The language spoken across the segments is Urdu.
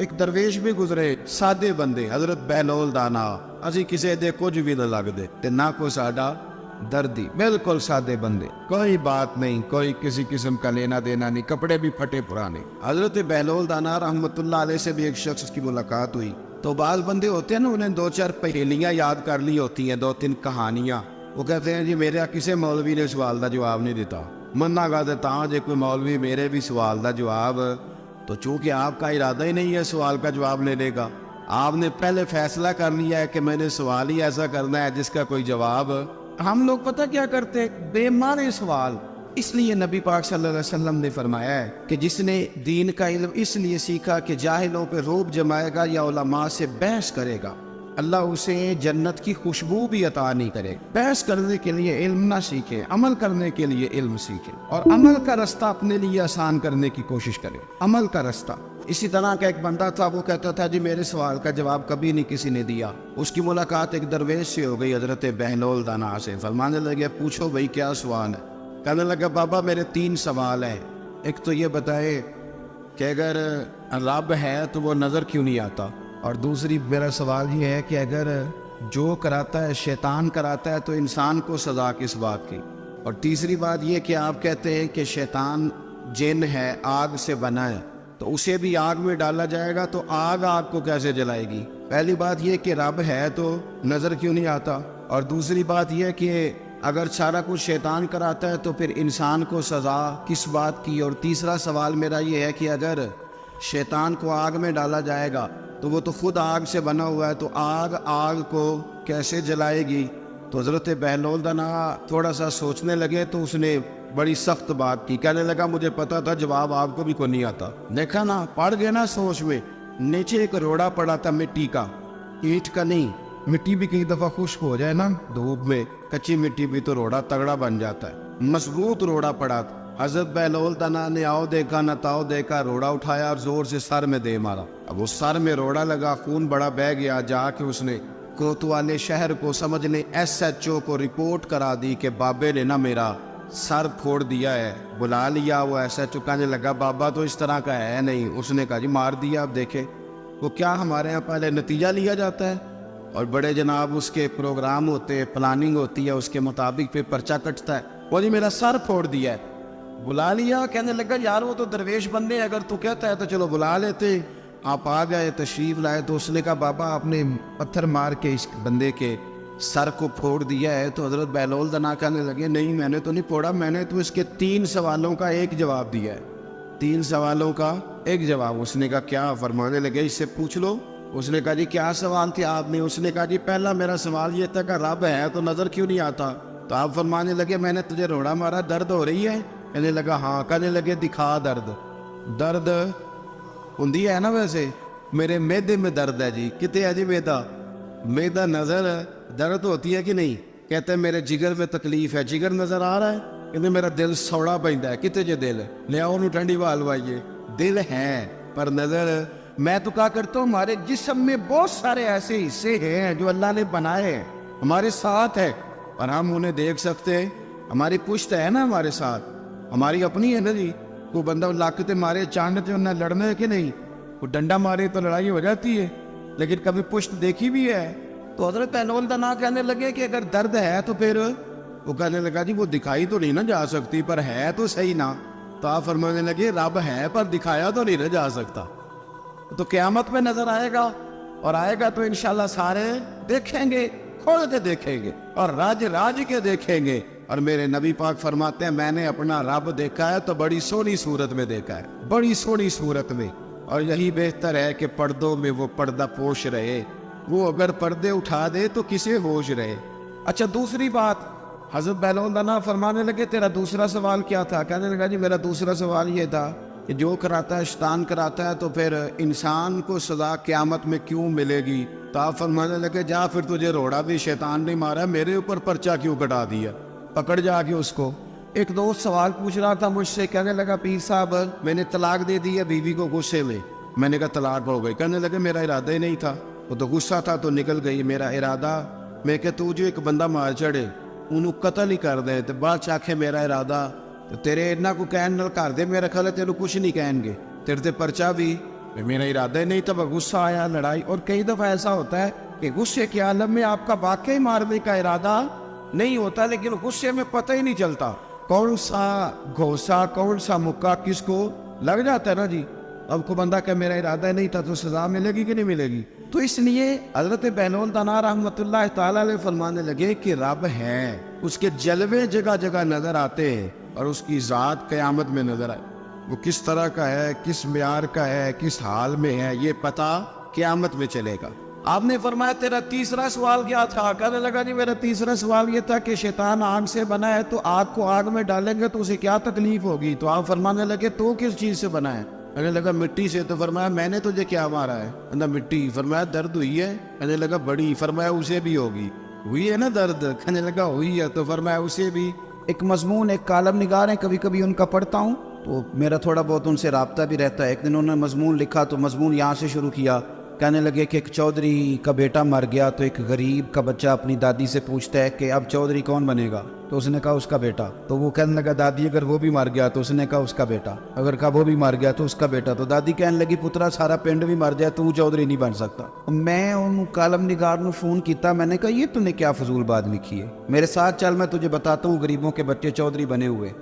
ایک درویش بھی گزرے, سادے بندے, حضرت بہلول دانا, اسی کسی دے کچھ بھی نہ لگ دے تے نہ کوئی ساڈا دردی, بالکل سادے بندے, کوئی بات نہیں, کوئی کسی قسم کا لینا دینا نہیں, کپڑے بھی پھٹے پرانے. حضرت بہلول دانا رحمت اللہ علیہ سے بھی ایک شخص کی ملاقات ہوئی. تو بعض بندے ہوتے ہیں نا, انہیں 2-4 پہیلیاں یاد کر لی ہوتی ہیں, 2-3 کہانیاں. وہ کہتے ہیں جی میرے کسی مولوی نے سوال دا جواب نہیں دیتا, منا گا دیتا ہوں جی کوئی مولوی میرے بھی سوال دا جواب. تو چونکہ آپ کا ارادہ ہی نہیں ہے سوال کا جواب لینے کا, آپ نے پہلے فیصلہ کر لیا ہے کہ میں نے سوال ہی ایسا کرنا ہے جس کا کوئی جواب. ہم لوگ پتہ کیا کرتے, بے معنی سوال. اس لیے نبی پاک صلی اللہ علیہ وسلم نے فرمایا ہے کہ جس نے دین کا علم اس لیے سیکھا کہ جاہلوں پہ روب جمائے گا یا علماء سے بحث کرے گا, اللہ اسے جنت کی خوشبو بھی عطا نہیں کرے. بحث کرنے کے لیے علم نہ سیکھے, عمل کرنے کے لیے علم سیکھے, اور عمل کا رستہ اپنے لیے آسان کرنے کی کوشش کرے, عمل کا رستہ. اسی طرح کا ایک بندہ تھا, وہ کہتا تھا جی میرے سوال کا جواب کبھی نہیں کسی نے دیا. اس کی ملاقات ایک درویش سے ہو گئی, حضرت بہلول دانا سے. فرمانے لگے پوچھو بھائی کیا سوال ہے؟ کہنے لگا بابا میرے 3 سوال ہیں. ایک تو یہ بتائے کہ اگر رب ہے تو وہ نظر کیوں نہیں آتا, اور دوسری میرا سوال یہ ہے کہ اگر جو کراتا ہے شیطان کراتا ہے تو انسان کو سزا کس بات کی, اور تیسری بات یہ کہ آپ کہتے ہیں کہ شیطان جن ہے, آگ سے بنا ہے, تو اسے بھی آگ میں ڈالا جائے گا تو آگ کو کیسے جلائے گی؟ پہلی بات یہ کہ رب ہے تو نظر کیوں نہیں آتا, اور دوسری بات یہ کہ اگر سارا کچھ شیطان کراتا ہے تو پھر انسان کو سزا کس بات کی؟ اور تیسرا سوال میرا یہ ہے کہ اگر شیطان کو آگ میں ڈالا جائے گا تو وہ تو خود آگ سے بنا ہوا ہے, تو آگ کو کیسے جلائے گی؟ تو حضرت بہلول دانا تھوڑا سا سوچنے لگے تو اس نے بڑی سخت بات کی. کہنے لگا مجھے پتا تھا جواب آپ کو بھی کوئی نہیں آتا. دیکھا نا, پڑ گئے نا سوچ میں. نیچے ایک روڑا پڑا تھا مٹی کا, اینٹ کا نہیں. مٹی بھی کئی دفعہ خشک ہو جائے نا دھوپ میں, کچی مٹی بھی تو روڑا تگڑا بن جاتا ہے. مضبوط روڑا پڑا تھا. حضرت بہلول دانا نے آؤ دیکھا نہ تاؤ دیکھا, روڑا اٹھایا اور زور سے سر میں دے مارا. اب اس سر میں روڑا لگا, خون بڑا بہہ گیا. جا کے اس نے کوتوالے شہر کو سمجھنے SHO کو رپورٹ کرا دی کہ بابے نے نا میرا سر پھوڑ دیا ہے. بلا لیا. وہ SHO کہنے لگا بابا تو اس طرح کا ہے نہیں. اس نے کہا جی مار دیا. اب دیکھے وہ کیا ہمارے ہاں پہلے نتیجہ لیا جاتا ہے, اور بڑے جناب اس کے پروگرام ہوتے ہیں, پلاننگ ہوتی ہے, اس کے مطابق پھر پرچہ کٹتا ہے. وہ جی میرا سر پھوڑ دیا ہے. بلا لیا. کہنے لگا یار وہ تو درویش بندے, اگر تو کہتا ہے تو چلو بلا لیتے. آپ آ گئے, تشریف لائے. تو اس نے کہا بابا آپ نے پتھر مار کے اس بندے کے سر کو پھوڑ دیا ہے. تو حضرت بہلول دانا کہنے لگے نہیں میں نے تو نہیں پھوڑا, میں نے تو اس کے 3 سوالوں کا ایک جواب دیا ہے. 3 سوالوں کا ایک جواب. اس نے کہا کیا؟ فرمانے لگے اس سے پوچھ لو. اس نے کہا جی کیا سوال تھے آپ نے؟ اس نے کہا جی پہلا میرا سوال یہ تھا کہ رب ہے تو نظر کیوں نہیں آتا؟ تو آپ فرمانے لگے میں نے تجھے روڑا مارا, درد ہو رہی ہے؟ کہنے لگا ہاں. کہنے لگے دکھا درد ہوندی ہے نا ویسے, میرے میدے میں درد ہے. جی کتے ہے جی میدا نظر درد ہوتی ہے کہ نہیں؟ کہتے ہیں میرے جگر میں تکلیف ہے. جگر نظر آ رہا ہے؟ کہتے میرا دل سوڑا پیندا ہے. کتے جے دل لے آؤ ٹھنڈی وال وائیے. دل ہے پر نظر. میں تو کہا کرتا ہوں ہمارے جسم میں بہت سارے ایسے حصے ہیں جو اللہ نے بنائے ہیں, ہمارے ساتھ ہے, اور ہم انہیں دیکھ سکتے ہیں. ہماری پشت ہے نا ہمارے ساتھ, ہماری اپنی ہے نا جی. کوئی بندہ لاکتے مارے چاندتے انہیں لڑنا ہے کہ نہیں؟ کوئی ڈنڈا مارے تو لڑائی ہو جاتی ہے, لیکن کبھی پشت دیکھی بھی ہے. تو حضرت بہلول دانا کہنے لگے کہ اگر درد ہے تو پھر وہ کہنے لگا جی وہ دکھائی تو نہیں نہ جا سکتی, پر ہے تو صحیح نا. تو آپ فرمانے لگے رب ہے پر دکھایا تو نہیں نہ جا سکتا. تو قیامت میں نظر آئے گا, اور آئے گا تو انشاءاللہ سارے دیکھیں گے, کھول کے دیکھیں گے, اور راج کے دیکھیں گے. اور میرے نبی پاک فرماتے ہیں میں نے اپنا رب دیکھا ہے تو بڑی سونی صورت میں دیکھا ہے, بڑی سونی صورت میں. اور یہی بہتر ہے کہ پردوں میں وہ پردہ پوش رہے. وہ اگر پردے اٹھا دے تو کسے ہوش رہے. اچھا دوسری بات, حضرت بہلول دانا فرمانے لگے تیرا دوسرا سوال کیا تھا؟ کہنے لگا جی میرا دوسرا سوال یہ تھا کہ جو کراتا ہے شیطان کراتا ہے تو پھر انسان کو سزا قیامت میں کیوں ملے گی؟ تو آپ فرمانے لگے جا پھر تجھے روڑا بھی شیطان نے مارا, میرے اوپر پرچہ کیوں کٹا دیا؟ پکڑ جا کے اس کو. ایک دوست سوال پوچھ رہا تھا مجھ سے, کہنے لگا پیر صاحب میں نے طلاق دے دی ہے بیوی کو غصے میں. میں نے کہا طلاق ہو گئی. کہنے لگے میرا ارادہ ہی نہیں تھا, وہ تو غصہ تھا تو نکل گئی. میرا ارادہ میں کہ تو جو ایک بندہ مار چڑھے انہوں قتل ہی کر دے تو بعد چاکھے میرا ارادہ تو تیرے اتنا کو کہن نال کر دے, میرا خیال ہے تیرے کچھ نہیں کہیں گے, تیرے تے پرچہ بھی میرا ارادہ ہی نہیں تھا، غصہ آیا، لڑائی. اور کئی دفعہ ایسا ہوتا ہے کہ غصے کے عالم میں آپ کا واقعی مارنے کا ارادہ نہیں ہوتا، لیکن غصے میں پتہ ہی نہیں چلتا کون سا گھوسا، کون سا مکہ کس کو لگ جاتا ہے نا جی. اب کو بندہ کہ میرا ارادہ نہیں تھا تو سزا ملے گی کہ نہیں ملے گی؟ تو اس لیے حضرت بہلول دانا رحمۃ اللہ تعالیٰ علیہ فرمانے لگے کہ رب ہے، اس کے جلوے جگہ جگہ نظر آتے ہیں اور اس کی ذات قیامت میں نظر آئے. وہ کس طرح کا ہے، کس معیار کا ہے، کس حال میں ہے، یہ پتہ قیامت میں چلے گا. آپ نے فرمایا تیرا تیسرا سوال کیا تھا؟ کہنے لگا جی میرا تیسرا سوال یہ تھا کہ شیطان آگ سے بنا ہے تو آگ کو آگ میں ڈالیں گے تو اسے کیا تکلیف ہوگی؟ تو آپ فرمانے لگے تو کس چیز سے بنا ہے؟ کہنے لگا مٹی سے. تو فرمایا میں نے تجھے کیا مارا ہے؟ کہنا مٹی. فرمایا درد ہوئی ہے؟ کہنے لگا بڑی. فرمایا اسے بھی ہوگی. ہوئی ہے نا درد؟ کہنے لگا ہوئی ہے. تو فرمایا اسے بھی. ایک مضمون ایک کالم نگار ہیں، کبھی کبھی ان کا پڑھتا ہوں تو میرا تھوڑا بہت ان سے رابطہ بھی رہتا ہے. ایک دن انہوں نے مضمون لکھا تو مضمون یہاں سے شروع کیا. کہنے لگے کہ ایک چودھری کا بیٹا مر گیا تو ایک غریب کا بچہ اپنی دادی سے پوچھتا ہے کہ اب چودھری کون بنے گا؟ تو اس نے کہا اس کا بیٹا. تو وہ کہنے لگا دادی اگر وہ بھی مر گیا؟ تو اس نے کہا اس کا بیٹا. اگر کہا وہ بھی مر گیا تو اس کا بیٹا. تو دادی کہنے لگی پترا سارا پنڈ بھی مر جائے تو چودھری نہیں بن سکتا. میں ان کالم نگار نے فون کیتا، میں نے کہا یہ تو نے کیا فضول بات لکھی ہے، میرے ساتھ چل میں تجھے بتاتا ہوں غریبوں کے بچے چودھری بنے ہوئے.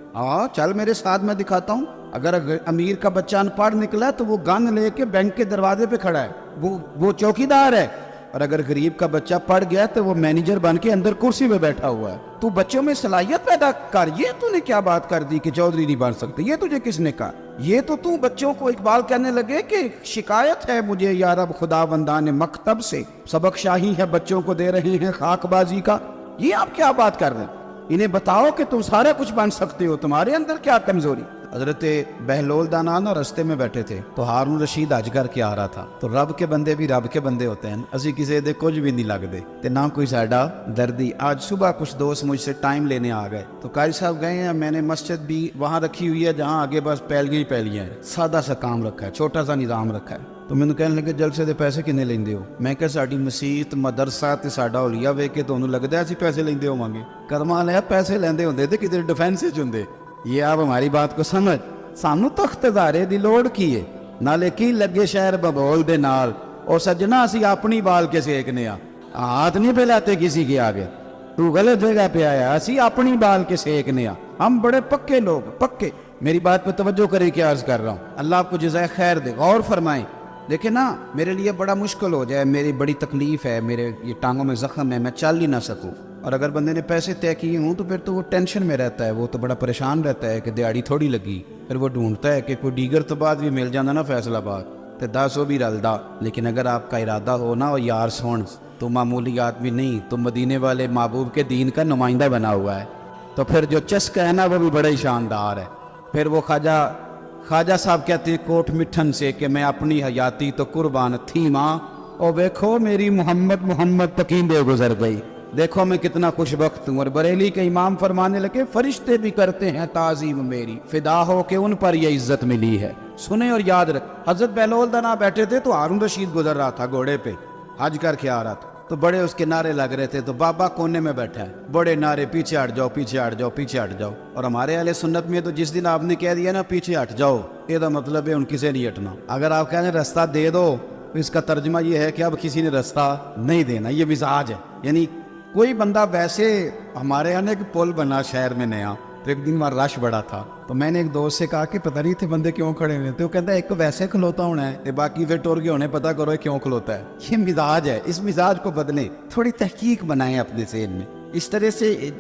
چل میرے ساتھ میں دکھاتا ہوں. اگر امیر کا بچہ ان پڑھ نکلا تو وہ گن لے کے بینک کے دروازے پہ کھڑا ہے، وہ چوکیدار ہے. اور اگر غریب کا بچہ پڑھ گیا تو وہ مینیجر بن کے اندر کرسی پہ بیٹھا ہوا ہے. تو بچوں میں صلاحیت پیدا کر. یہ تو نے کیا بات کر دی کہ چودھری نہیں بن سکتے؟ یہ تجھے کس نے کہا؟ یہ تو بچوں کو اقبال کہنے لگے کہ شکایت ہے مجھے یا رب خدا بندان مکتب سے، سبق شاہی ہے بچوں کو دے رہے ہیں خاک بازی کا. یہ آپ کیا بات کر رہے ہیں؟ انہیں بتاؤ کہ تم سارا کچھ بن سکتے ہو، تمہارے اندر کیا کمزوری؟ حضرت بہلول دانا نا رستے میں بیٹھے تھے تو ہارون رشید حج کر کے آ رہا تھا. تو رب کے بندے بھی رب کے بندے ہوتے ہیں، اسی کسی دے کچھ بھی نہیں لگتے تے نہ کوئی ساڈا دردی. آج صبح کچھ دوست مجھ سے ٹائم لینے آ گئے تو قاری صاحب گئے ہیں. میں نے مسجد بھی وہاں رکھی ہوئی ہے جہاں آگے بس پیلیاں ہیں، سادہ سا کام رکھا ہے، چھوٹا سا نظام رکھا ہے. تو میں نے کہنے لگے جلسے دے پیسے کنے لیندے ہو؟ میں کہ ساڈی مسیت مدرسہ تے ساڈا اولیا ویکھ کے تانوں لگدا ہے اسی پیسے لیندے ہوواਂਗੇ. کرما لیا پیسے لیندے ہوندے تے کدھر ڈیفینس وچ ہوندے. یہ آپ ہماری بات کو سمجھ. سانو تو اختزارے دی لوڑ کی ہے، نالے کی لگے شہر ببول دے نال. اور سجنا اسی اپنی بال کے سیکنے ہاتھ نہیں پھیلاتے کسی کے آگے. تو غلط جگہ پہ آیا، اسی اپنی بال کے سیکنے ہم بڑے پکے لوگ، پکے. میری بات پہ توجہ کریں کہ عرض کر رہا ہوں. اللہ آپ کو جزائے خیر دے. غور فرمائیں. دیکھیں نا میرے لیے بڑا مشکل ہو جائے، میری بڑی تکلیف ہے، میرے یہ ٹانگوں میں زخم ہے، میں چل ہی نہ سکوں. اور اگر بندے نے پیسے طے کیے ہوں تو پھر تو وہ ٹینشن میں رہتا ہے، وہ تو بڑا پریشان رہتا ہے کہ دیہڑی تھوڑی لگی. پھر وہ ڈھونڈتا ہے کہ کوئی دیگر تو بعد بھی مل جانا نا فیصل آباد تے 10 بھی رلدا. لیکن اگر آپ کا ارادہ ہو نا اور یار سون تو معمولی آدمی نہیں، تو مدینے والے محبوب کے دین کا نمائندہ بنا ہوا ہے. تو پھر جو چسکا ہے نا وہ بھی بڑا ہی شاندار ہے. پھر وہ خواجہ صاحب کہتے ہیں کوٹ مٹھن سے کہ میں اپنی حیاتی تو قربان تھی ماں، اور دیکھو میری محمد تکیندے گزر گئی. دیکھو میں کتنا خوش بخت ہوں. اور بریلی کے امام فرمانے لگے فرشتے بھی کرتے ہیں تعظیم میری، فدا ہو کہ ان پر یہ عزت ملی ہے. سنیں اور یاد رکھ. حضرت بہلول دانا بیٹھے تھے تو ہارون رشید گزر رہا تھا گھوڑے پہ، حج کر کے آ رہا تھا. تو بڑے اس کے نعرے لگ رہے تھے. تو بابا کونے میں بیٹھا ہے، بڑے نعرے پیچھے ہٹ جاؤ، پیچھے ہٹ جاؤ، پیچھے ہٹ جاؤ. اور ہمارے اہل سنت میں تو جس دن آپ نے کہہ دیا نا پیچھے ہٹ جاؤ، یہ دا مطلب ہے ان کسی نہیں ہٹنا. اگر آپ کہیں رستہ دے دو تو اس کا ترجمہ یہ ہے کہ اب کسی نے رستہ نہیں دینا. یہ مزاج ہے. یعنی کوئی بندہ ویسے ہمارے یہاں ایک پل بنا شہر میں نیا، تو ایک دن وہاں رش بڑا تھا. تو میں نے ایک دوست سے کہا کہ پتہ نہیں تھے بندے کیوں کھڑے ہوئے. تو وہ کہتا ہے ایک ویسے کھلوتا ہونا ہے، باقی پھر ٹور کے ہونے پتہ کرو کیوں کھلوتا ہے. یہ مزاج ہے. اس مزاج کو بدلیں، تھوڑی تحقیق بنائیں اپنے ذہن میں.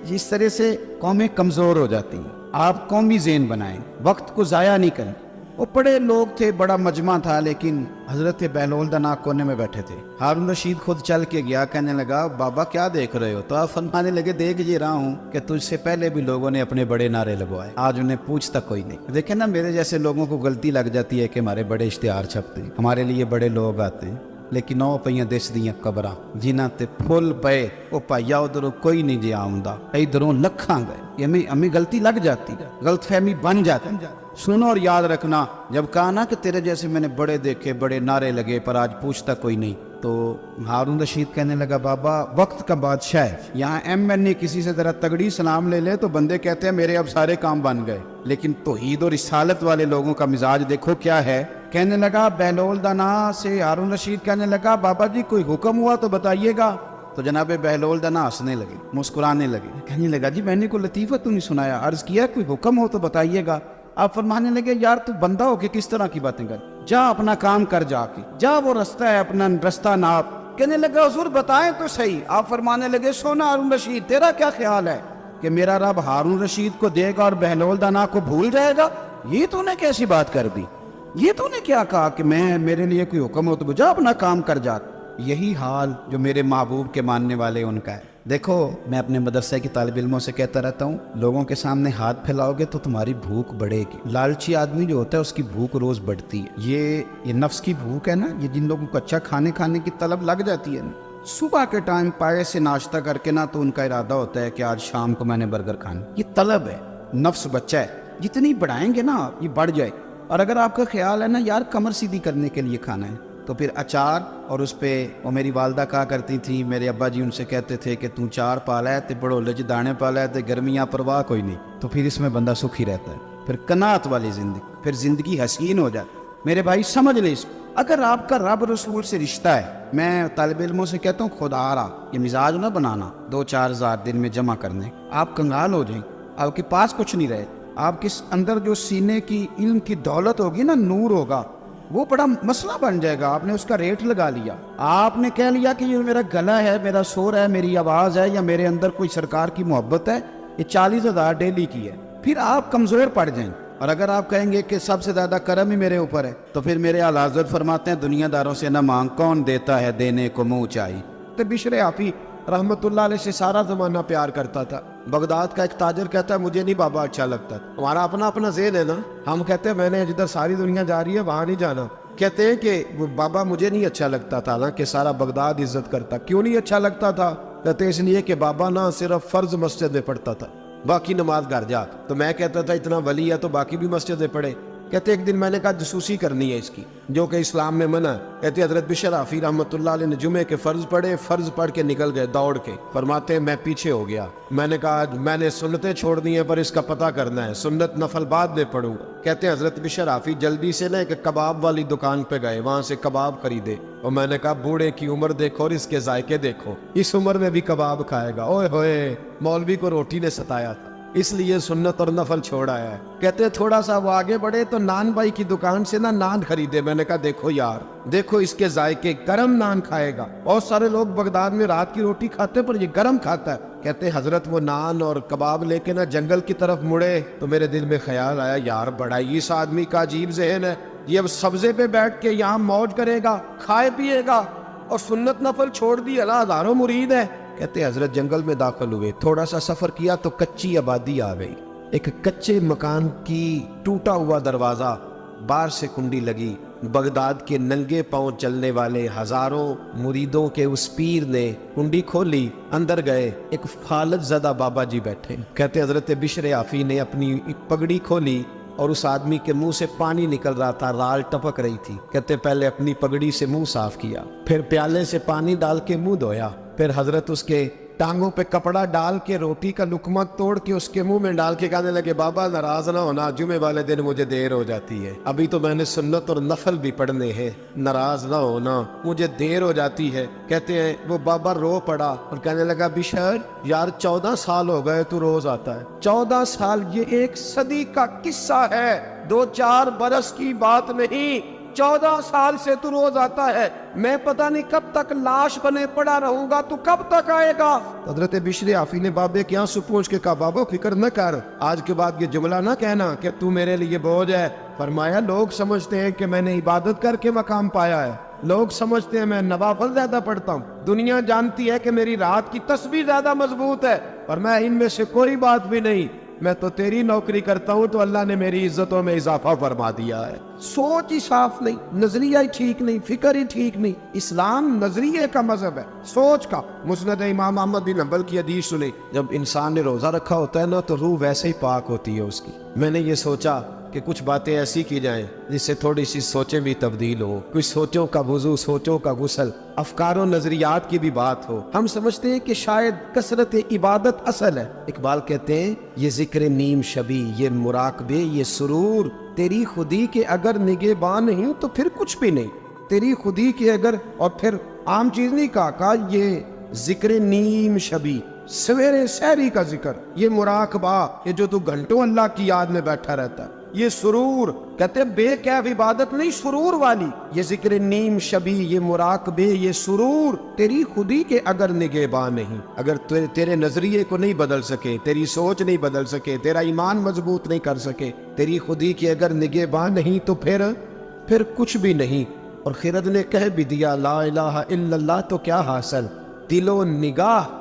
جس طرح سے قومیں کمزور ہو جاتی ہیں، آپ قومی ذہن بنائیں، وقت کو ضائع نہیں کریں. وہ بڑے لوگ تھے، بڑا مجمع تھا، لیکن حضرت بہلول دانا کونے میں بیٹھے تھے. ہارون رشید خود چل کے گیا، کہنے لگا بابا کیا دیکھ رہے ہو؟ تو آپ فرمانے لگے دیکھ یہ رہا ہوں کہ تجھ سے پہلے بھی لوگوں نے اپنے بڑے نعرے لگوائے، آج انہیں پوچھتا کوئی نہیں. دیکھیں نا میرے جیسے لوگوں کو غلطی لگ جاتی ہے کہ ہمارے بڑے اشتہار چھپتے ہیں، ہمارے لیے بڑے لوگ آتے ہیں، لیکن او پئیاں دس دیاں قبراں جنہاں تے پھل پے، او پائیا ادھروں کوئی نہیں جے آوندا، ادھروں لکھاں گئے. یہ ہمیں غلطی لگ جاتی ہے، غلط فہمی بن جاتی ہے. سنو اور یاد رکھنا، جب کہا نا کہ تیرے جیسے میں نے بڑے دیکھے، بڑے نعرے لگے، پر آج پوچھتا کوئی نہیں، تو ہارون رشید کہنے لگا بابا وقت کا بادشاہ ہے. یہاں MNA کسی سے ذرا تگڑی سلام لے لے تو بندے کہتے ہیں میرے اب سارے کام بن گئے. لیکن توحید اور رسالت والے لوگوں کا مزاج دیکھو کیا ہے. کہنے لگا بہلول دانا سے ہارون رشید کہنے لگا بابا جی کوئی حکم ہوا تو بتائیے گا. تو جناب بہلول دانا ہنسنے لگے, مسکرانے لگے, کہنے لگا جی میں نے کوئی لطیفہ تو نہیں سنایا, عرض کیا کوئی حکم ہو تو بتائیے گا. آپ فرمانے لگے یار تو بندہ ہو کے کس طرح کی باتیں کر, جا اپنا کام کر, جا کے جا وہ رستہ ہے اپنا رستہ ناپ. کہنے لگا حضور بتائیں تو صحیح. آپ فرمانے لگے سونا ہارون رشید تیرا کیا خیال ہے کہ میرا رب ہارون رشید کو دے گا اور بہلول دانا کو بھول جائے گا؟ یہ تو نے کیسی بات کر دی, یہ تو نے کیا کہا کہ میرے لیے کوئی حکم ہو تو جا اپنا کام کر جا. یہی حال جو میرے محبوب کے ماننے والے ان کا ہے. دیکھو میں اپنے مدرسے کی طالب علموں سے کہتا رہتا ہوں, لوگوں کے سامنے ہاتھ پھیلاؤ گے تو تمہاری بھوک بڑھے گی. لالچی آدمی جو ہوتا ہے اس کی بھوک روز بڑھتی ہے. یہ نفس کی بھوک ہے نا, یہ جن لوگوں کو اچھا کھانے کی طلب لگ جاتی ہے نا, صبح کے ٹائم پائے سے ناشتہ کر کے نا تو ان کا ارادہ ہوتا ہے کہ آج شام کو میں نے برگر کھانا. یہ طلب ہے, نفس بچہ ہے, جتنی بڑھائیں گے نا یہ بڑھ جائے. اور اگر آپ کا خیال ہے نا یار کمر سیدھی کرنے کے لیے کھانا ہے تو پھر اچار, اور اس پہ وہ میری والدہ کہا کرتی تھی, میرے ابا جی ان سے کہتے تھے کہ تو چار پالا ہے تے بڑو لج دانے پالا ہے تے گرمیاں پرواہ کوئی نہیں. تو پھر اس میں بندہ سکھی رہتا ہے, پھر قناعت والی زندگی, پھر زندگی حسین ہو جاتی. میرے بھائی سمجھ لیں اس کو. اگر آپ کا رب رسول سے رشتہ ہے, میں طالب علموں سے کہتا ہوں خدا را یہ مزاج نہ بنانا 2-4 ہزار دن میں جمع کرنے, آپ کنگال ہو جائیں, آپ کے پاس کچھ نہیں رہے. آپ کے اندر جو سینے کی علم کی دولت ہوگی نا, نور ہوگا, وہ بڑا مسئلہ بن جائے گا. آپ نے اس کا ریٹ لگا لیا, آپ نے کہہ لیا کہ یہ میرا گلا ہے, میرا سور ہے, میری آواز ہے, یا میرے اندر کوئی سرکار کی محبت ہے, یہ 40,000 ڈیلی کی ہے. پھر آپ کمزور پڑ جائیں. اور اگر آپ کہیں گے کہ سب سے زیادہ کرم ہی میرے اوپر ہے, تو پھر میرے اعلیٰ حضرت فرماتے ہیں دنیا داروں سے نہ مانگ, کون دیتا ہے دینے کو منہ چاہیے. تو بشر حافی رحمت اللہ علیہ سے سارا زمانہ پیار کرتا تھا. بغداد کا ایک تاجر کہتا ہے مجھے نہیں بابا اچھا لگتا. ہمارا اپنا ذہن ہے نا, ہم کہتے ہیں میں نے جدھر ساری دنیا جا رہی ہے وہاں نہیں جانا. کہتے ہیں کہ وہ بابا مجھے نہیں اچھا لگتا تھا نا کہ سارا بغداد عزت کرتا. کیوں نہیں اچھا لگتا تھا؟ کہتے ہیں اس لیے کہ بابا نا صرف فرض مسجد میں پڑھتا تھا, باقی نماز گھر جا. تو میں کہتا تھا اتنا ولی ہے تو باقی بھی مسجد میں پڑھے. کہتے ایک دن میں نے کہا جسوسی کرنی ہے اس کی, جو کہ اسلام میں منع ہے. کہتے حضرت بشر حافی رحمۃ اللہ علیہ نے جمعے کے فرض پڑھے, فرض پڑھ کے نکل گئے دوڑ کے. فرماتے ہیں میں پیچھے ہو گیا, میں نے کہا میں نے سنتیں چھوڑ دی ہیں پر اس کا پتہ کرنا ہے, سنت نفل بعد میں پڑھوں. کہتے ہیں حضرت بشر حافی جلدی سے نا ایک کباب والی دکان پہ گئے, وہاں سے کباب خریدے. اور میں نے کہا بوڑھے کی عمر دیکھو اور اس کے ذائقے دیکھو, اس عمر میں بھی کباب کھائے گا. اوئے ہوئے, مولوی کو روٹی نے ستایا تھا اس لیے سنت اور نفل چھوڑا ہے. کہتے ہیں تھوڑا سا وہ آگے بڑھے تو نان بھائی کی دکان سے نا نان خریدے. میں نے کہا دیکھو یار, دیکھو اس کے ذائقے, گرم نان کھائے گا. بہت سارے لوگ بغداد میں رات کی روٹی کھاتے پر یہ گرم کھاتا ہے. کہتے ہیں حضرت وہ نان اور کباب لے کے نا جنگل کی طرف مڑے تو میرے دل میں خیال آیا یار بڑا اس آدمی کا عجیب ذہن ہے, یہ اب سبزے پہ بیٹھ کے یہاں موج کرے گا, کھائے پیے گا, اور سنت نفل چھوڑ دی, اللہ ہزاروں مرید ہے. کہتے حضرت جنگل میں داخل ہوئے, تھوڑا سا سفر کیا تو کچی آبادی آ گئی. ایک کچے مکان کی ٹوٹا ہوا دروازہ, باہر سے کنڈی لگی. بغداد کے ننگے پاؤں چلنے والے ہزاروں مریدوں کے اس پیر نے کنڈی کھولی, اندر گئے. ایک فالج زدہ بابا جی بیٹھے. کہتے حضرت بشر حافی نے اپنی پگڑی کھولی اور اس آدمی کے منہ سے پانی نکل رہا تھا, رال ٹپک رہی تھی. کہتے پہلے اپنی پگڑی سے منہ صاف کیا, پھر پیالے سے پانی ڈال کے منہ دھویا, پھر حضرت اس کے ٹانگوں پہ کپڑا ڈال کے روٹی کا لقمہ توڑ کے اس کے منہ میں ڈال کے کہنے لگے بابا ناراض نہ ہونا, جمعے والے دن مجھے دیر ہو جاتی ہے, ابھی تو میں نے سنت اور نفل بھی پڑھنے ہیں, ناراض نہ ہونا مجھے دیر ہو جاتی ہے. کہتے ہیں وہ بابا رو پڑا اور کہنے لگا بشر یار 14 سال ہو گئے تو روز آتا ہے. 14 سال یہ 1 صدی کا قصہ ہے, 2-4 برس کی بات نہیں. 14 سال سے تو روز آتا ہے. میں پتہ نہیں کب تک لاش بنے پڑا رہوں گا, تو کب تک آئے گا؟ حضرت بشر حافی نے بابے کے آنسو پوچھ کے کہا بابا فکر نہ کر, آج کے بعد یہ جملہ نہ کہنا کہ تو میرے لیے بوجھ ہے. فرمایا لوگ سمجھتے ہیں کہ میں نے عبادت کر کے مقام پایا ہے, لوگ سمجھتے ہیں میں نوافل زیادہ پڑھتا ہوں, دنیا جانتی ہے کہ میری رات کی تسبیح زیادہ مضبوط ہے, اور میں ان میں سے کوئی بات بھی نہیں. میں تو تیری نوکری کرتا ہوں تو اللہ نے میری عزتوں میں اضافہ فرما دیا ہے. سوچ ہی صاف نہیں, نظریہ ہی ٹھیک نہیں, فکر ہی ٹھیک نہیں. اسلام نظریے کا مذہب ہے, سوچ کا. مسند امام احمد بن حنبل کی حدیث سنی, جب انسان نے روزہ رکھا ہوتا ہے نا تو روح ویسے ہی پاک ہوتی ہے اس کی. میں نے یہ سوچا کہ کچھ باتیں ایسی کی جائیں جس سے تھوڑی سی سوچیں بھی تبدیل ہو, کچھ سوچوں کا وضو, سوچوں کا غسل, افکار و نظریات کی بھی بات ہو. ہم سمجھتے ہیں کہ شاید کثرت عبادت اصل ہے. اقبال کہتے ہیں یہ ذکر نیم شبی, یہ مراقبے, یہ سرور تیری خودی کے اگر نگہباں نہیں تو پھر کچھ بھی نہیں، تیری خودی کے اگر، اور پھر عام چیز نہیں کہا یہ ذکر نیم شبی، سویرے سحری کا ذکر، یہ مراقبہ، یہ جو تو گھنٹوں اللہ کی یاد میں بیٹھا رہتا ہے، یہ سرور، کہتے بے کیف عبادت نہیں، سرور والی، یہ ذکر نیم شبی، یہ مراقبے، یہ سرور، تیری خودی کے اگر نگہباں نہیں، اگر تیرے نظریے کو نہیں بدل سکے، تیری سوچ نہیں بدل سکے، تیرا ایمان مضبوط نہیں کر سکے، تیری خودی کے اگر نگہباں نہیں تو پھر کچھ بھی نہیں۔ اور خرد نے کہہ بھی دیا لا الہ الا اللہ تو کیا حاصل؟ دل و نگاہ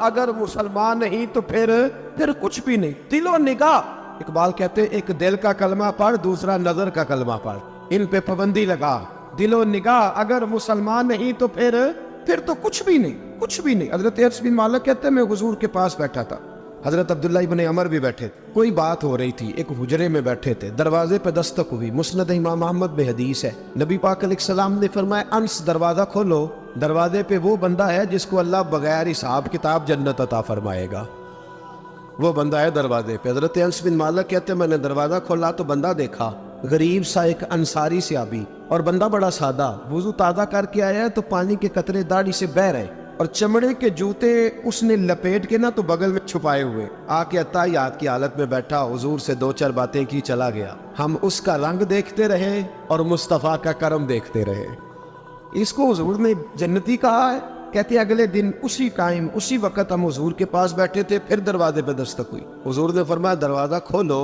اگر مسلمان نہیں تو پھر کچھ بھی نہیں، دل و نگاہ۔ اقبال کہتے ہیں ایک دل کا کلمہ پڑھ، دوسرا نظر کا کلمہ پڑھ، ان پہ پابندی لگا۔ دل و نگاہ اگر مسلمان نہیں تو پھر تو کچھ بھی نہیں۔ حضرت انس بن مالک کہتے ہیں میں حضور کے پاس بیٹھا تھا، حضرت عبداللہ ابن عمر بھی بیٹھے تھے، کوئی بات ہو رہی تھی، ایک حجرے میں بیٹھے تھے، دروازے پہ دستک ہوئی، مسند امام احمد میں حدیث ہے، نبی پاک علیہ السلام نے فرمایا انس دروازہ کھولو، دروازے پہ وہ بندہ ہے جس کو اللہ بغیر حساب کتاب جنت عطا فرمائے گا، وہ بندہ ہے دروازے پہ۔ حضرت انس بن مالک کہتے ہیں میں نے دروازہ کھولا تو بندہ دیکھا، غریب سا ایک انصاری صحابی، اور بندہ بڑا سادہ، وضو تازہ کر کے آیا ہے تو پانی کے قطرے داڑھی سے بہہ رہے، اور چمڑے کے جوتے اس نے لپیٹ کے تو بغل میں چھپائے ہوئے، آ کے عطائیات کی حالت میں بیٹھا، حضور سے دو چار باتیں کی، چلا گیا۔ ہم اس کا رنگ دیکھتے رہے اور مصطفیٰ کا کرم دیکھتے رہے۔ اس کو حضور نے جنتی کہا ہے۔ کہتے اگلے دن اسی ٹائم اسی وقت ہم حضور کے پاس بیٹھے تھے، پھر دروازے پہ دستک ہوئی، حضور نے فرمایا دروازہ کھولو،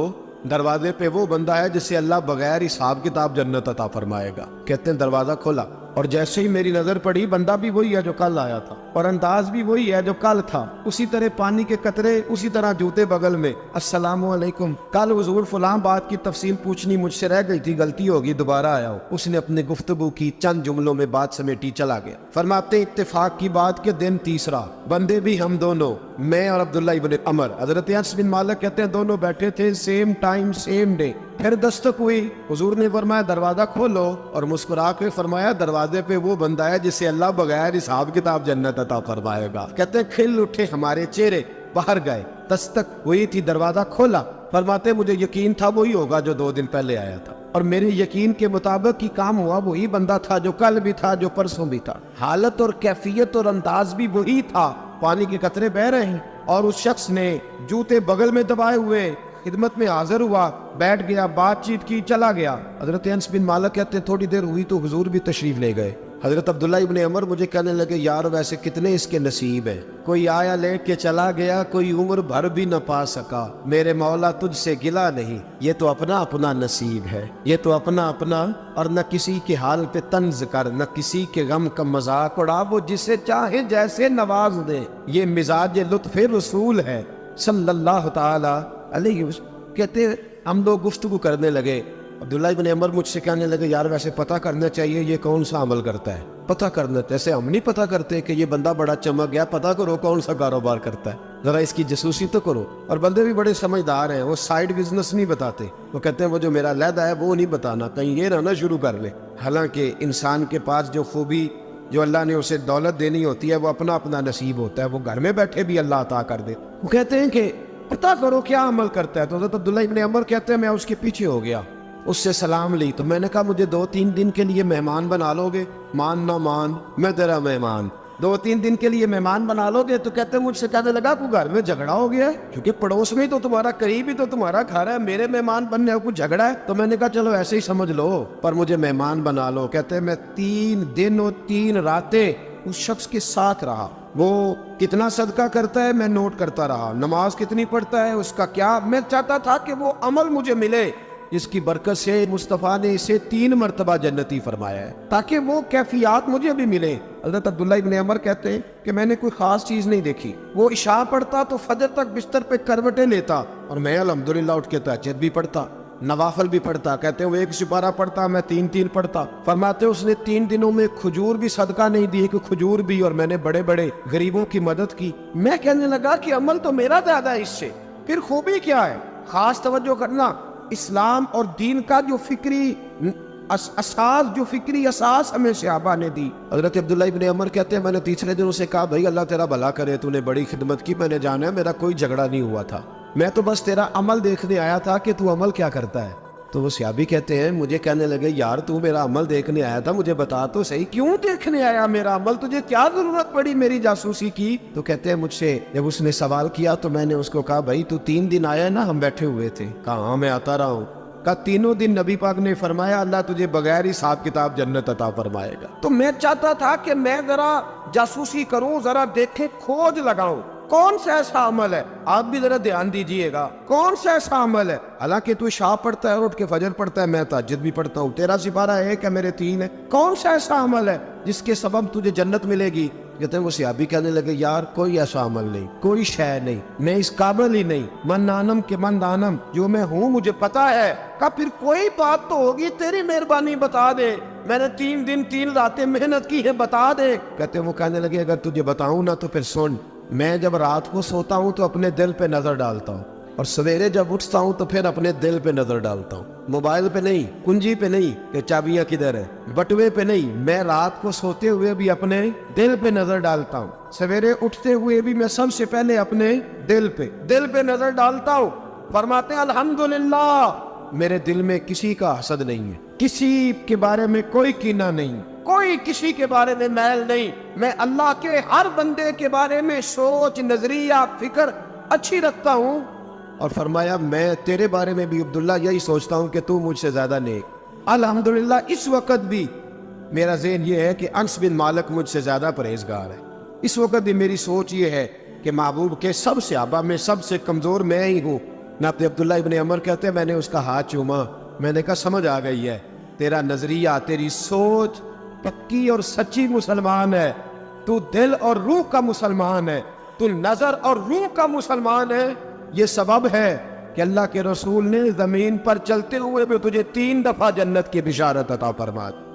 دروازے پہ وہ بندہ ہے جسے اللہ بغیر حساب کتاب جنت عطا فرمائے گا۔ کہتے ہیں دروازہ کھولا، اور جیسے ہی میری نظر پڑی بندہ بھی وہی ہے جو کل آیا تھا، اور انداز بھی وہی ہے جو کل تھا، اسی طرح پانی کے قطرے، اسی طرح جوتے بغل میں، السلام علیکم، کل حضور فلاں بات کی تفصیل پوچھنی مجھ سے رہ گئی تھی، غلطی ہوگی، دوبارہ آیا ہو۔ اس نے اپنے گفتگو کی، چند جملوں میں بات سمیٹی، چلا گیا۔ فرماتے اتفاق کی بات کے دن تیسرا، بندے بھی ہم دونوں، میں اور عبداللہ ابن عمر، حضرت انس بن مالک کہتے ہیں دونوں بیٹھے تھے، سیم ٹائم سیم ڈے، پھر دستک ہوئی، حضور نے فرمایا دروازہ کھولو، اور مسکرا کے فرمایا دروازے پہ وہ بندہ ہے جسے اللہ بغیر حساب کتاب جنت عطا فرمائے گا۔ کہتے ہیں کھل اٹھے ہمارے چہرے، باہر گئے، دستک ہوئی تھی، دروازہ کھولا، فرماتے مجھے یقین تھا وہی ہوگا جو 2 دن پہلے آیا تھا، اور میرے یقین کے مطابق ہی کام ہوا، وہی بندہ تھا جو کل بھی تھا، جو پرسوں بھی تھا، حالت اور کیفیت اور انداز بھی وہی تھا، پانی کے قطرے بہ رہے ہیں، اور اس شخص نے جوتے بغل میں دبائے ہوئے خدمت میں حاضر ہوا، بیٹھ گیا، بات چیت کی، چلا گیا۔ حضرت انس بن مالک کہتے تھوڑی دیر ہوئی تو حضور بھی تشریف لے گئے۔ حضرت عبداللہ ابن عمر مجھے کہنے لگے یار ویسے کتنے اس کے نصیب ہیں، کوئی آیا لیٹ کے چلا گیا، کوئی عمر بھر بھی نہ پا سکا، میرے مولا تجھ سے گلا نہیں، یہ تو اپنا اپنا نصیب ہے، یہ تو اپنا اپنا، اور نہ کسی کے حال پہ طنز کر، نہ کسی کے غم کا مذاق اڑا، وہ جسے چاہے جیسے نواز دے، یہ مزاج لطف رسول ہے صلی اللہ تعالی علیہ وسلم۔ کہتے ہم لوگ گفتگو کرنے لگے، عبداللہ ابن عمر مجھ سے کہنے لگے یار ویسے پتہ کرنا چاہیے یہ کون سا عمل کرتا ہے، پتہ کرنا، جیسے ہم نہیں پتہ کرتے کہ یہ بندہ بڑا چمک گیا، پتہ کرو کون سا کاروبار کرتا ہے، ذرا اس کی جاسوسی تو کرو۔ اور بندے بھی بڑے سمجھدار ہیں، وہ سائیڈ بزنس نہیں بتاتے، وہ کہتے ہیں وہ جو میرا علیحدہ ہے وہ نہیں بتانا، کہیں یہ نہ شروع کر لے۔ حالانکہ انسان کے پاس جو خوبی، جو اللہ نے اسے دولت دینی ہوتی ہے، وہ اپنا اپنا نصیب ہوتا ہے، وہ گھر میں بیٹھے بھی اللہ عطا کر دے۔ وہ کہتے ہیں کہ پتہ کرو کیا عمل کرتا ہے، تو حضرت عبداللہ ابن عمر کہتے ہیں میں اس کے پیچھے ہو گیا، اس سے سلام لی، تو میں نے کہا مجھے 2-3 دن کے لیے مہمان بنا لو گے؟ مان نہ مان، میں تیرا مہمان، 2-3 دن کے لیے مہمان بنا لو گے؟ تو کہتے ہیں مجھ سے کہنے لگا کوئی گھر میں جھگڑا ہو گیا ہے، کیونکہ پڑوس میں تو تمہارا قریب ہی تو تمہارا گھر ہے، میرے مہمان بننے کو کچھ جھگڑا ہے؟ تو میں نے کہا چلو ایسے ہی سمجھ لو، پر مجھے مہمان بنا لو۔ کہتے ہیں میں 3 دن اور 3 راتیں اس شخص کے ساتھ رہا، وہ کتنا صدقہ کرتا ہے میں نوٹ کرتا رہا، نماز کتنی پڑھتا ہے اس کا کیا، میں چاہتا تھا کہ وہ عمل مجھے ملے جس کی برکت سے مصطفیٰ نے اسے 3 مرتبہ جنتی فرمایا ہے، تاکہ وہ کیفیات مجھے بھی ملے۔ حضرت عبداللہ ابن عمر کہتے ہیں کہ میں نے کوئی خاص چیز نہیں دیکھی، وہ عشاء پڑھتا تو فجر تک بستر پہ کروٹیں لیتا، اور میں الحمدللہ اٹھ کے تہجد بھی پڑھتا، نوافل بھی پڑھتا۔ کہتے ہیں وہ 1 سپارہ پڑھتا، میں 3 پڑھتا۔ فرماتے اس نے 3 دنوں میں کھجور بھی صدقہ نہیں دی، کہ کھجور بھی، اور میں نے بڑے بڑے غریبوں کی مدد کی۔ میں کہنے لگا کہ عمل تو میرا زیادہ ہے اس سے، پھر خوبی کیا ہے؟ خاص توجہ کرنا، اسلام اور دین کا جو فکری اساس ہمیں صحابہ نے دی۔ حضرت عبداللہ ابن عمر کہتے ہیں میں نے تیسرے دن اسے کہا بھائی اللہ تیرا بھلا کرے، تو نے بڑی خدمت کی، میں نے جانا ہے میرا کوئی جھگڑا نہیں ہوا تھا، میں تو بس تیرا عمل دیکھنے آیا تھا کہ تو عمل کیا کرتا ہے۔ تو وہ صحابی کہتے ہیں مجھے کہنے لگے یار تو میرا عمل دیکھنے آیا تھا, مجھے بتا تو صحیح کیوں دیکھنے آیا میرا عمل, تجھے کیا ضرورت پڑی میری جاسوسی کی؟ تو کہتے ہیں مجھ سے جب اس نے سوال کیا تو میں نے اس کو کہا بھائی تو 3 دن آیا نا, ہم بیٹھے ہوئے تھے. کہا ہاں میں آتا رہا ہوں. کہا 3 دن نبی پاک نے فرمایا اللہ تجھے بغیر ہی حساب کتاب جنت عطا فرمائے گا. تو میں چاہتا تھا کہ میں ذرا جاسوسی کروں, ذرا دیکھیں, کھوج لگاؤں کون سا ایسا عمل ہے. آپ بھی ذرا دھیان دیجئے گا کون سا ایسا عمل ہے. حالانکہ تو عشاء پڑھتا ہے, اٹھ کے فجر پڑھتا ہے, میں تہجد بھی پڑھتا ہوں, تیرا سپارہ 1 ہے میرے 3 ہے. کون سا ایسا عمل ہے جس کے سبب تجھے جنت ملے گی؟ کہتے ہیں وہ صحابی کہنے لگے یار کوئی ایسا عمل نہیں, کوئی شے نہیں, میں اس قابل ہی نہیں. من نانم کے من دانم, جو میں ہوں مجھے پتا ہے. کہا پھر کوئی بات تو ہوگی, تیری مہربانی بتا دے, میں نے 3 دن 3 راتیں محنت کی ہے, بتا دے. کہتے ہیں وہ کہنے لگے اگر تجھے بتاؤں نا تو پھر سن, میں جب رات کو سوتا ہوں تو اپنے دل پہ نظر ڈالتا ہوں, اور سویرے جب اٹھتا ہوں تو پھر اپنے دل پہ نظر ڈالتا ہوں. موبائل پہ نہیں, کنجی پہ نہیں کہ چابیاں کدھر ہے, بٹوے پہ نہیں. میں رات کو سوتے ہوئے بھی اپنے دل پہ نظر ڈالتا ہوں, سویرے اٹھتے ہوئے بھی میں سب سے پہلے اپنے دل پہ نظر ڈالتا ہوں. فرماتے ہیں الحمدللہ میرے دل میں کسی کا حسد نہیں ہے, کسی کے بارے میں کوئی کینہ نہیں, کوئی کسی کے بارے میں میل نہیں. میں اللہ کے ہر بندے کے بارے میں سوچ, نظریہ, فکر اچھی رکھتا ہوں. اور فرمایا میں تیرے بارے میں بھی عبداللہ یہی سوچتا ہوں کہ تو مجھ سے زیادہ نیک. الحمدللہ اس وقت بھی میرا ذہن یہ ہے کہ انس بن مالک مجھ سے زیادہ پرہیزگار ہے. اس وقت بھی میری سوچ یہ ہے کہ محبوب کے سب صحابہ میں سب سے کمزور میں ہی ہوں. نہ عبداللہ ابن عمر کہتے ہیں میں نے اس کا ہاتھ چوما, میں نے کہا سمجھ آ گئی ہے, تیرا نظریہ, تیری سوچ پکی اور سچی مسلمان ہے, تو دل اور روح کا مسلمان ہے, تو نظر اور روح کا مسلمان ہے. یہ سبب ہے کہ اللہ کے رسول نے زمین پر چلتے ہوئے بھی تجھے 3 دفعہ جنت کی بشارت عطا فرما دی.